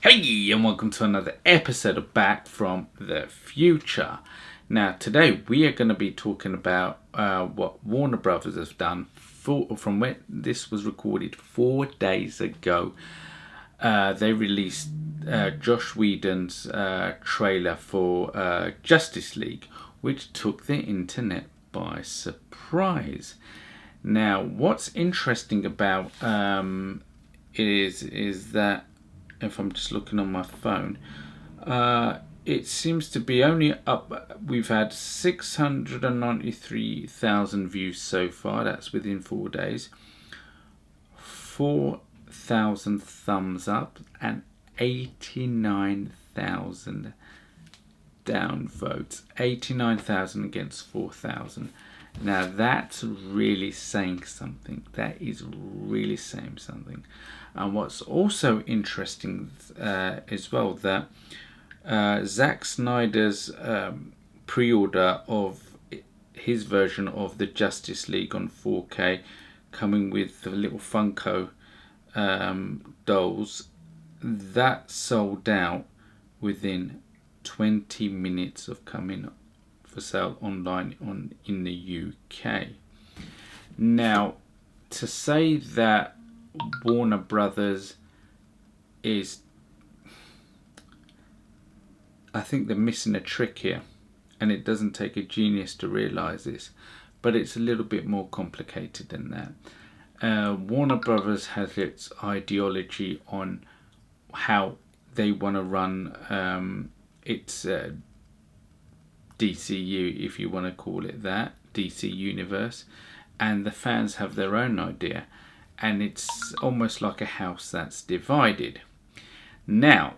Hey, and welcome to another episode of Back from the Future. Now, today we are going to be talking about what Warner Brothers have done from when this was recorded 4 days ago. They released Josh Whedon's trailer for Justice League, which took the internet by surprise. Now, what's interesting about is that if I'm just looking on my phone, it seems to be only up. We've had 693,000 views so far. That's within 4 days. 4,000 thumbs up and 89,000 downvotes. 89,000 against 4,000. Now that's really saying something. That is really saying something. And what's also interesting as well, that Zack Snyder's pre-order of his version of the Justice League on 4K, coming with the little Funko dolls, that sold out within 20 minutes of coming for sale online in the UK. Now, to say that Warner Brothers is, I think they're missing a trick here, and it doesn't take a genius to realise this, but it's a little bit more complicated than that. Warner Brothers has its ideology on how they want to run its DCU, if you want to call it that, DC Universe, and the fans have their own idea, and it's almost like a house that's divided. Now,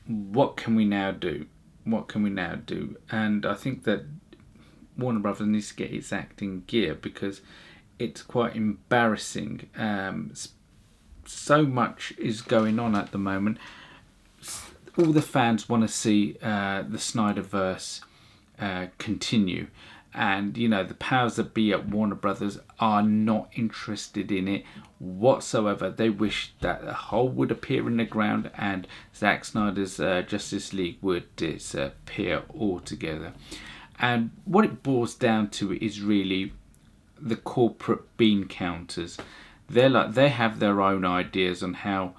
what can we now do? And I think that Warner Brothers needs to get its act in gear, because it's quite embarrassing. So much is going on at the moment. All the fans want to see the Snyderverse continue, and the powers that be at Warner Brothers are not interested in it whatsoever. They wish that a hole would appear in the ground and Zack Snyder's Justice League would disappear altogether. And what it boils down to is really the corporate bean counters. They have their own ideas on how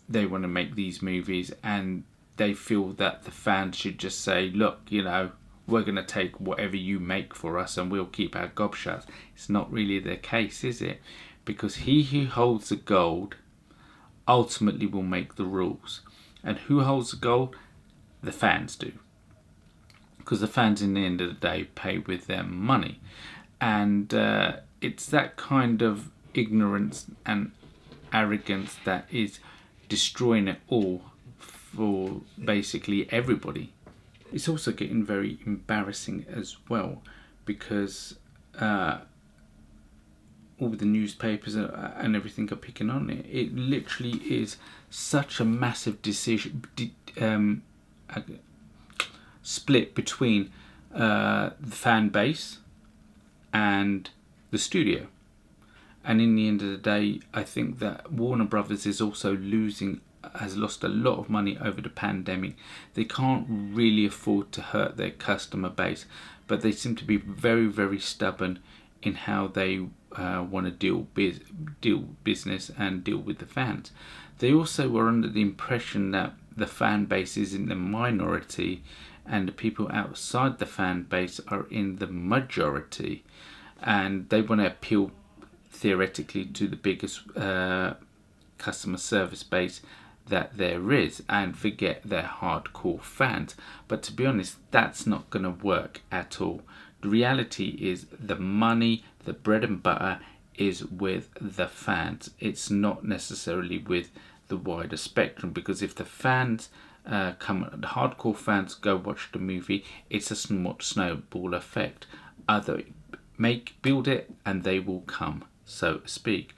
they want to make these movies, and they feel that the fans should just say, look, we're going to take whatever you make for us and we'll keep our gob shut. It's not really the case, is it? Because he who holds the gold ultimately will make the rules. And who holds the gold? The fans do. Because the fans, in the end of the day, pay with their money. And it's that kind of ignorance and arrogance that is destroying it all for basically everybody. It's also getting very embarrassing as well, because all the newspapers and everything are picking on it. It literally is such a massive decision, split between the fan base and the studio. And in the end of the day, I think that Warner Brothers is also has lost a lot of money over the pandemic. They can't really afford to hurt their customer base, but they seem to be very, very stubborn in how they want to deal business and deal with the fans. They also were under the impression that the fan base is in the minority and the people outside the fan base are in the majority, and they want to appeal theoretically to the biggest customer service base that there is and forget their hardcore fans. But to be honest, that's not going to work at all. The reality is the money, the bread and butter is with the fans. It's not necessarily with the wider spectrum, because if the fans the hardcore fans go watch the movie, it's a snowball effect. Build it and they will come, so to speak.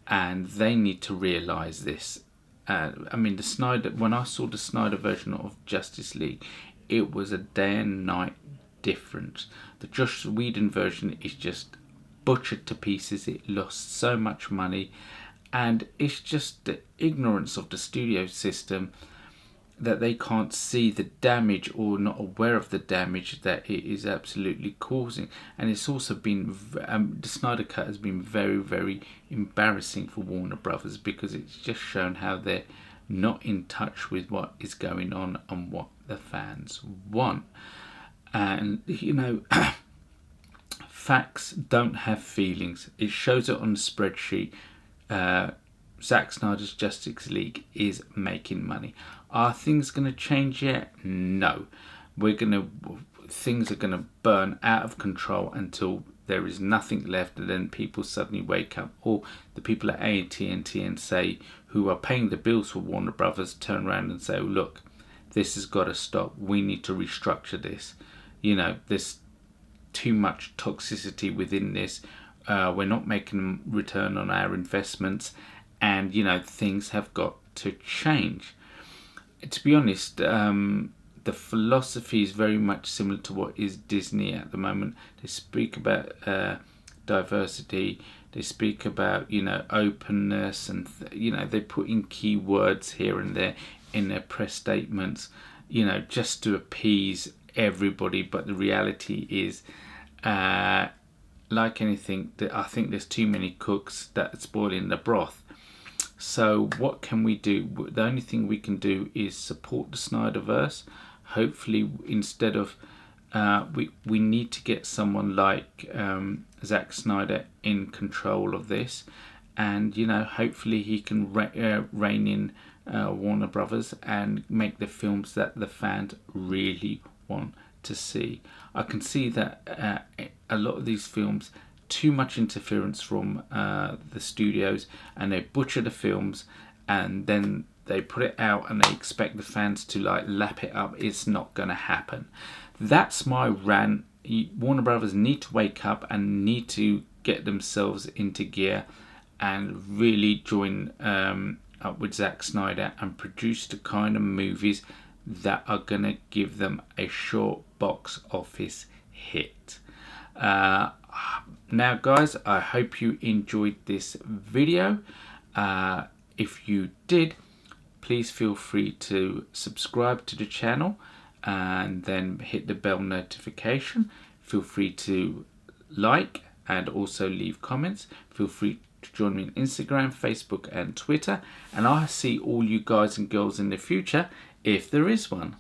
And they need to realise this. When I saw the Snyder version of Justice League, it was a day and night difference. The Joss Whedon version is just butchered to pieces. It lost so much money, And it's just the ignorance of the studio system that they can't see the damage, or not aware of the damage that it is absolutely causing. And it's also been the Snyder Cut has been very, very embarrassing for Warner Brothers, because it's just shown how they're not in touch with what is going on and what the fans want. And you know, facts don't have feelings. It shows it on the spreadsheet. Zack Snyder's Justice League is making money. Are things going to change yet? No. Things are going to burn out of control until there is nothing left, and then people suddenly wake up, or the people at AT&T and say, who are paying the bills for Warner Brothers, turn around and say, oh, look, this has got to stop. We need to restructure this. You know, there's too much toxicity within this. We're not making a return on our investments, and you know, things have got to change. To be honest, the philosophy is very much similar to what is Disney at the moment. They speak about diversity. They speak about, you know, openness, and you know, they put in keywords here and there in their press statements, you know, just to appease everybody. But the reality is, like anything, I think there's too many cooks that are spoiling the broth. So what can we do? The only thing we can do is support the Snyderverse. Hopefully, instead of we need to get someone like Zack Snyder in control of this, and you know, hopefully he can rein in Warner Brothers and make the films that the fans really want to see. I can see that a lot of these films, too much interference from the studios, and they butcher the films, and then they put it out and they expect the fans to like lap it up. It's not going to happen. That's my rant. Warner Brothers need to wake up and need to get themselves into gear and really join up with Zack Snyder and produce the kind of movies that are going to give them a short box office hit. Now guys, I hope you enjoyed this video. If you did, please feel free to subscribe to the channel and then hit the bell notification. Feel free to like and also leave comments. Feel free to join me on Instagram, Facebook and Twitter, and I'll see all you guys and girls in the future, if there is one.